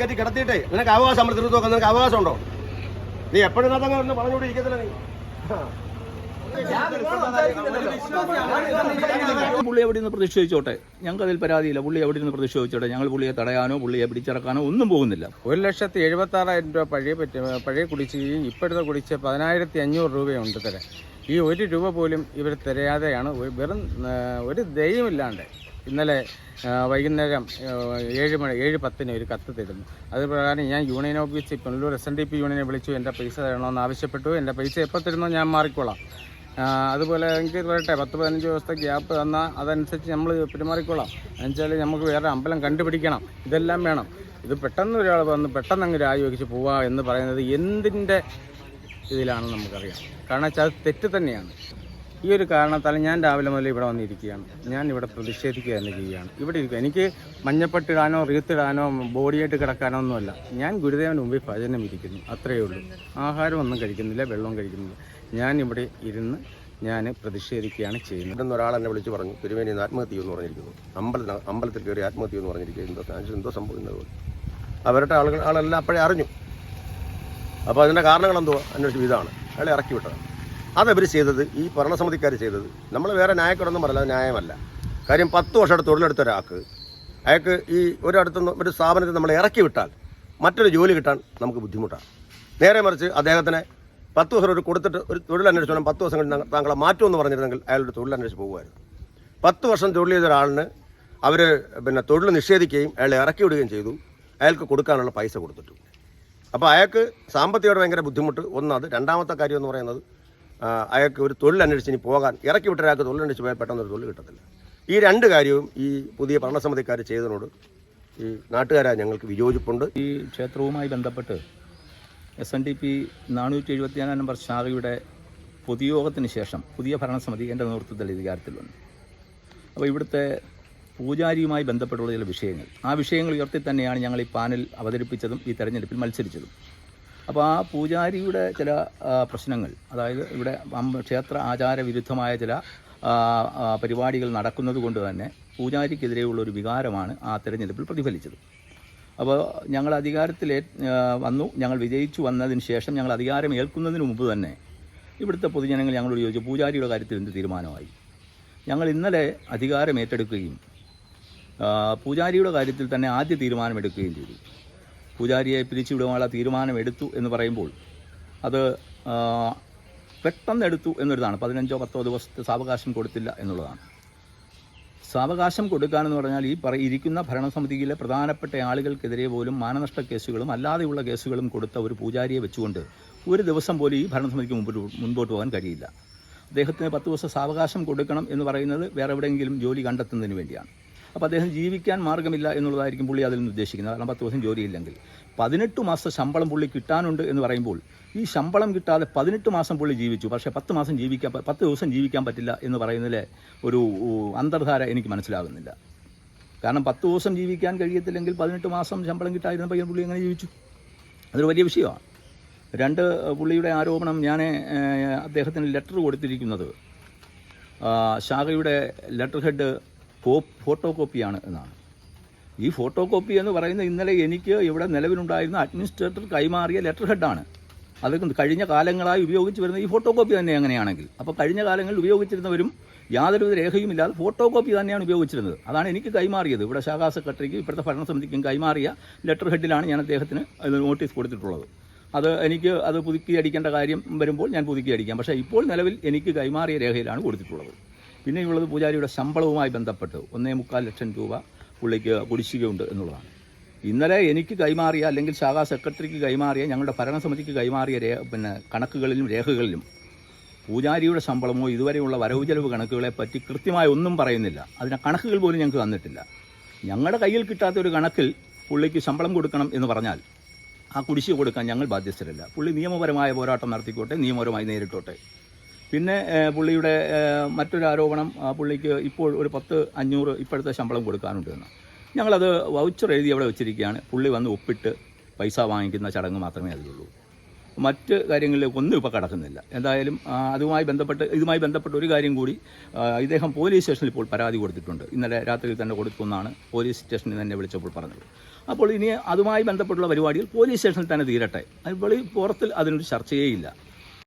കയറ്റി കിടത്തിയിട്ടേ നിനക്ക് അവകാശം നമ്മൾ തീർത്തു നോക്കാൻ നിനക്ക് അവകാശമുണ്ടോ? നീ എപ്പോഴും അതങ്ങനെ പറഞ്ഞുകൊണ്ടിരിക്കത്തില്ല നീ. പുള്ളി എവിടെ നിന്ന് പ്രതിഷേധിച്ചോട്ടെ, ഞങ്ങൾക്ക് അതിൽ പരാതിയില്ല. പുള്ളി എവിടെ നിന്ന് പ്രതിഷേധിച്ചോട്ടെ, ഞങ്ങൾ പുള്ളിയെ തടയാനോ പുള്ളിയെ പിടിച്ചിറക്കാനോ ഒന്നും പോകുന്നില്ല. 1,76,000 രൂപ പഴയ കുടിശ്ശികയും ഇപ്പോഴത്തെ കുടിശ്ശിക 10,500 രൂപയുണ്ട് തരാൻ. ഈ 1 രൂപ പോലും ഇവർ തരാതെയാണ് വെറും ഒരു ദയമില്ലാണ്ട് ഇന്നലെ വൈകുന്നേരം 7:10 ഒരു കത്ത് തരുന്നു. അത് പ്രകാരം ഞാൻ യൂണിയൻ ഓഫീസിൽ പുനലൂർ SNDP യൂണിയനെ വിളിച്ചു. എൻ്റെ പൈസ തരണമെന്ന് ആവശ്യപ്പെട്ടു. എൻ്റെ പൈസ എപ്പോൾ തരുന്നോ ഞാൻ മാറിക്കോളാം. അതുപോലെ എനിക്ക് വരട്ടെ 10-15 ദിവസത്തെ ഗ്യാപ്പ് തന്നാൽ അതനുസരിച്ച് നമ്മൾ പെരുമാറിക്കോളാം. എന്നുവെച്ചാൽ നമുക്ക് വേറെ അമ്പലം കണ്ടുപിടിക്കണം, ഇതെല്ലാം വേണം. ഇത് പെട്ടെന്ന് ഒരാൾ വന്ന് പെട്ടെന്ന് അങ്ങ് രാജിവെച്ച് പോവുക എന്ന് പറയുന്നത് എന്തിൻ്റെ ഇതിലാണെന്ന് നമുക്കറിയാം. കാരണം വെച്ചാൽ അത് തെറ്റ് തന്നെയാണ്. ഈ ഒരു കാരണത്താൽ ഞാൻ രാവിലെ മുതൽ ഇവിടെ വന്നിരിക്കുകയാണ്. ഞാൻ ഇവിടെ പ്രതിഷേധിക്കുക തന്നെ ചെയ്യുകയാണ്. ഇവിടെ ഇരിക്കുക. എനിക്ക് മഞ്ഞപ്പെട്ടിടാനോ റീത്തിടാനോ ബോഡിയായിട്ട് കിടക്കാനോ ഒന്നുമല്ല. ഞാൻ ഗുരുദേവന് മുമ്പിൽ ഭജനം ഇരിക്കുന്നു, അത്രയേ ഉള്ളൂ. ആഹാരമൊന്നും കഴിക്കുന്നില്ല, വെള്ളവും കഴിക്കുന്നില്ല. ഞാൻ ഇവിടെ ഇരുന്ന് ഞാൻ പ്രതിഷേധിക്കുകയാണ് ചെയ്യുന്നത്. ഇവിടെ നിന്ന് ഒരാൾ എന്നെ വിളിച്ച് പറഞ്ഞു, തിരുമേനി ആത്മഹത്യ എന്ന് പറഞ്ഞിരിക്കുന്നു. അമ്പലത്തിൽ കയറി ആത്മഹത്യ എന്ന് പറഞ്ഞിരിക്കുന്നത് എന്തോ സംഭവിക്കുന്നത്. അവരുടെ ആളെല്ലാം അപ്പോഴേ അറിഞ്ഞു. അപ്പോൾ അതിൻ്റെ കാരണങ്ങൾ എന്തോ അന്വേഷിച്ചു. ഇതാണ് അയാളെ ഇറക്കി വിട്ടത്. അതവർ ചെയ്തത്, ഈ ഭരണസമിതിക്കാർ ചെയ്തത്. നമ്മൾ വേറെ ന്യായക്കൊടൊന്നും പറയില്ല, ന്യായമല്ല. കാര്യം 10 വർഷമായിട്ട് തൊഴിലെടുത്ത ഒരാൾക്ക് അയാൾക്ക് ഈ ഒരിടത്തുനിന്ന് ഒരു സ്ഥാപനത്തിൽ നമ്മൾ ഇറക്കി വിട്ടാൽ മറ്റൊരു ജോലി കിട്ടാൻ നമുക്ക് ബുദ്ധിമുട്ടാണ്. നേരെ മറിച്ച് അദ്ദേഹത്തിന് 10 ദിവസം ഒരു കൊടുത്തിട്ട് ഒരു തൊഴിലന്വേഷിച്ചു 10 ദിവസം കഴിഞ്ഞ് താങ്കളെ മാറ്റുമെന്ന് പറഞ്ഞിരുന്നെങ്കിൽ അയാളുടെ തൊഴിലന്വേഷിച്ച് പോകുമായിരുന്നു. 10 വർഷം തൊഴിൽ ചെയ്ത ഒരാളിന് അവർ തൊഴിൽ നിഷേധിക്കുകയും അയാളെ ഇറക്കി വിടുകയും ചെയ്തു. അയാൾക്ക് കൊടുക്കാനുള്ള പൈസ കൊടുത്തിട്ടു. അപ്പോൾ അയാൾക്ക് സാമ്പത്തികമായിട്ട് ഭയങ്കര ബുദ്ധിമുട്ട്. ഒന്നത്. രണ്ടാമത്തെ കാര്യം എന്ന് പറയുന്നത് അയാൾക്ക് ഒരു തൊഴിലന്വേഷിച്ച് ഇനി പോകാൻ ഇറക്കി വിട്ട ഒരാൾക്ക് തൊഴിലന്വേഷിച്ച് പോയാൽ പെട്ടെന്നൊരു തൊഴിൽ കിട്ടത്തില്ല. ഈ 2 കാര്യവും ഈ പുതിയ ഭരണസമിതിക്കാർ ചെയ്തതിനോട് ഈ നാട്ടുകാരായ ഞങ്ങൾക്ക് വിയോജിപ്പുണ്ട്. ഈ ക്ഷേത്രവുമായി ബന്ധപ്പെട്ട് SNDP 474 നമ്പർ ശാഖയുടെ പൊതുയോഗത്തിന് ശേഷം പുതിയ ഭരണസമിതി എൻ്റെ നേതൃത്വത്തിൽ അധികാരത്തിൽ വന്നു. അപ്പോൾ ഇവിടുത്തെ പൂജാരിയുമായി ബന്ധപ്പെട്ടുള്ള ചില വിഷയങ്ങൾ, ആ വിഷയങ്ങൾ ഉയർത്തി തന്നെയാണ് ഞങ്ങൾ ഈ പാനൽ അവതരിപ്പിച്ചതും ഈ തെരഞ്ഞെടുപ്പിൽ മത്സരിച്ചതും. അപ്പോൾ ആ പൂജാരിയുടെ ചില പ്രശ്നങ്ങൾ, അതായത് ഇവിടെ ക്ഷേത്ര ആചാരവിരുദ്ധമായ ചില പരിപാടികൾ നടക്കുന്നത് കൊണ്ട് തന്നെ പൂജാരിക്കെതിരെയുള്ള ഒരു വികാരമാണ് ആ തെരഞ്ഞെടുപ്പിൽ പ്രതിഫലിച്ചത്. അപ്പോൾ ഞങ്ങൾ അധികാരത്തിൽ വന്നു. ഞങ്ങൾ വിജയിച്ചു വന്നതിന് ശേഷം ഞങ്ങൾ അധികാരം ഏൽക്കുന്നതിന് മുമ്പ് തന്നെ ഇവിടുത്തെ പൊതുജനങ്ങൾ ഞങ്ങളോട് ചോദിച്ചു പൂജാരിയുടെ കാര്യത്തിൽ എന്ത് തീരുമാനമായി. ഞങ്ങൾ ഇന്നലെ അധികാരം ഏറ്റെടുക്കുകയും പൂജാരിയുടെ കാര്യത്തിൽ തന്നെ ആദ്യ തീരുമാനമെടുക്കുകയും ചെയ്തു. പൂജാരിയെ പിരിച്ചുവിടുവാനുള്ള തീരുമാനമെടുത്തു എന്ന് പറയുമ്പോൾ അത് പെട്ടെന്ന് എടുത്തു എന്നൊരിതാണ്. 15-10 ദിവസത്തെ സാവകാശം കൊടുത്തില്ല എന്നുള്ളതാണ്. സാവകാശം കൊടുക്കാനെന്ന് പറഞ്ഞാൽ ഈ ഇരിക്കുന്ന ഭരണസമിതിയിലെ പ്രധാനപ്പെട്ട ആളുകൾക്കെതിരെ പോലും മാനനഷ്ട കേസുകളും അല്ലാതെയുള്ള കേസുകളും കൊടുത്ത ഒരു പൂജാരിയെ വെച്ചുകൊണ്ട് ഒരു ദിവസം പോലും ഈ ഭരണസമിതിക്ക് മുൻപോട്ട് പോകാൻ കഴിയില്ല. അദ്ദേഹത്തിന് 10 ദിവസം സാവകാശം കൊടുക്കണം എന്ന് പറയുന്നത് വേറെ എവിടെയെങ്കിലും ജോലി കണ്ടെത്തുന്നതിന് വേണ്ടിയാണ്. അപ്പോൾ അദ്ദേഹം ജീവിക്കാൻ മാർഗ്ഗമില്ല എന്നുള്ളതായിരിക്കും പുള്ളി അതിൽ നിന്ന് ഉദ്ദേശിക്കുന്നത്. കാരണം 10 ദിവസം ജോലിയില്ലെങ്കിൽ 18 മാസം ശമ്പളം പുള്ളി കിട്ടാനുണ്ട് എന്ന് പറയുമ്പോൾ ഈ ശമ്പളം കിട്ടാതെ 18 മാസം പുള്ളി ജീവിച്ചു. പക്ഷേ 10 ദിവസം ജീവിക്കാൻ പറ്റില്ല എന്ന് പറയുന്നതിലെ ഒരു അന്തർധാര എനിക്ക് മനസ്സിലാകുന്നില്ല. കാരണം 10 ദിവസം ജീവിക്കാൻ കഴിയത്തില്ലെങ്കിൽ 18 മാസം ശമ്പളം കിട്ടാതിരുന്നപ്പോൾ പുള്ളി എങ്ങനെ ജീവിച്ചു? അതൊരു വലിയ വിഷയമാണ്. 2, പുള്ളിയുടെ ആരോപണം, ഞാൻ അദ്ദേഹത്തിന് ലെറ്റർ കൊടുത്തിരിക്കുന്നത് ശാഖയുടെ ലെറ്റർ ഹെഡ് ഫോട്ടോ കോപ്പിയാണ് എന്നാണ്. ഈ ഫോട്ടോ കോപ്പി എന്ന് പറയുന്നത് ഇന്നലെ എനിക്ക് ഇവിടെ നിലവിലുണ്ടായിരുന്ന അഡ്മിനിസ്ട്രേറ്റർ കൈമാറിയ ലെറ്റർ ഹെഡാണ്. അതൊക്കെ കഴിഞ്ഞ കാലങ്ങളായി ഉപയോഗിച്ച് വരുന്ന ഈ ഫോട്ടോ കോപ്പി തന്നെ അങ്ങനെയാണെങ്കിൽ, അപ്പോൾ കഴിഞ്ഞ കാലങ്ങളിൽ ഉപയോഗിച്ചിരുന്നവരും യാതൊരുവിധ രേഖയുമില്ലാതെ ഫോട്ടോ കോപ്പി തന്നെയാണ് ഉപയോഗിച്ചിരുന്നത്. അതാണ് എനിക്ക് കൈമാറിയത്. ഇവിടെ ശാഖാ സെക്രട്ടറിക്കും ഇപ്പോഴത്തെ ഭരണസമിതിക്കും കൈമാറിയ ലെറ്റർ ഹെഡിലാണ് ഞാൻ അദ്ദേഹത്തിന് നോട്ടീസ് കൊടുത്തിട്ടുള്ളത്. എനിക്ക് പുതുക്കി അടിക്കേണ്ട കാര്യം വരുമ്പോൾ ഞാൻ പുതുക്കി അടിക്കാം. പക്ഷേ ഇപ്പോൾ നിലവിൽ എനിക്ക് കൈമാറിയ രേഖയിലാണ് കൊടുത്തിട്ടുള്ളത്. പിന്നെയുള്ളത് പൂജാരിയുടെ ശമ്പളവുമായി ബന്ധപ്പെട്ട് 1.25 ലക്ഷം രൂപ പുള്ളിക്ക് കുടിശ്ശികയുണ്ട് എന്നുള്ളതാണ്. ഇന്നലെ എനിക്ക് കൈമാറിയ, അല്ലെങ്കിൽ ശാഖാ സെക്രട്ടറിക്ക് കൈമാറിയ, ഞങ്ങളുടെ ഭരണസമിതിക്ക് കൈമാറിയ കണക്കുകളിലും രേഖകളിലും പൂജാരിയുടെ ശമ്പളമോ ഇതുവരെയുള്ള വരവ് ചെലവ് കണക്കുകളെ പറ്റി കൃത്യമായി ഒന്നും പറയുന്നില്ല. അതിന് കണക്കുകൾ പോലും ഞങ്ങൾക്ക് തന്നിട്ടില്ല. ഞങ്ങളുടെ കയ്യിൽ കിട്ടാത്ത ഒരു കണക്കിൽ പുള്ളിക്ക് ശമ്പളം കൊടുക്കണം എന്ന് പറഞ്ഞാൽ ആ കുടിശ്ശിക കൊടുക്കാൻ ഞങ്ങൾ ബാധ്യസ്ഥരല്ല. പുള്ളി നിയമപരമായ പോരാട്ടം നടത്തിക്കോട്ടെ, നിയമപരമായി നേരിട്ടോട്ടെ. പിന്നെ പുള്ളിയുടെ മറ്റൊരു ആരോപണം, പുള്ളിക്ക് ഇപ്പോൾ ഒരു 10,500 ഇപ്പോഴത്തെ ശമ്പളം കൊടുക്കാനുണ്ട് എന്ന്. ഞങ്ങളത് വൗച്ചർ എഴുതി അവിടെ വെച്ചിരിക്കുകയാണ്. പുള്ളി വന്ന് ഒപ്പിട്ട് പൈസ വാങ്ങിക്കുന്ന ചടങ്ങ് മാത്രമേ അതിലുള്ളൂ. മറ്റ് കാര്യങ്ങളിലേക്കൊന്നും ഇപ്പോൾ കടക്കുന്നില്ല. എന്തായാലും ഇതുമായി ബന്ധപ്പെട്ട് ഒരു കാര്യം കൂടി, ഇദ്ദേഹം പോലീസ് സ്റ്റേഷനിൽ ഇപ്പോൾ പരാതി കൊടുത്തിട്ടുണ്ട്. ഇന്നലെ രാത്രി തന്നെ കൊടുക്കുമെന്നാണ് പോലീസ് സ്റ്റേഷനിൽ തന്നെ വിളിച്ചപ്പോൾ പറഞ്ഞത്. അപ്പോൾ ഇനി അതുമായി ബന്ധപ്പെട്ടുള്ള പരിപാടികൾ പോലീസ് സ്റ്റേഷനിൽ തന്നെ തീരട്ടെ. അപ്പോൾ ഈ പുറത്തിൽ അതിനൊരു ചർച്ചയേ ഇല്ല.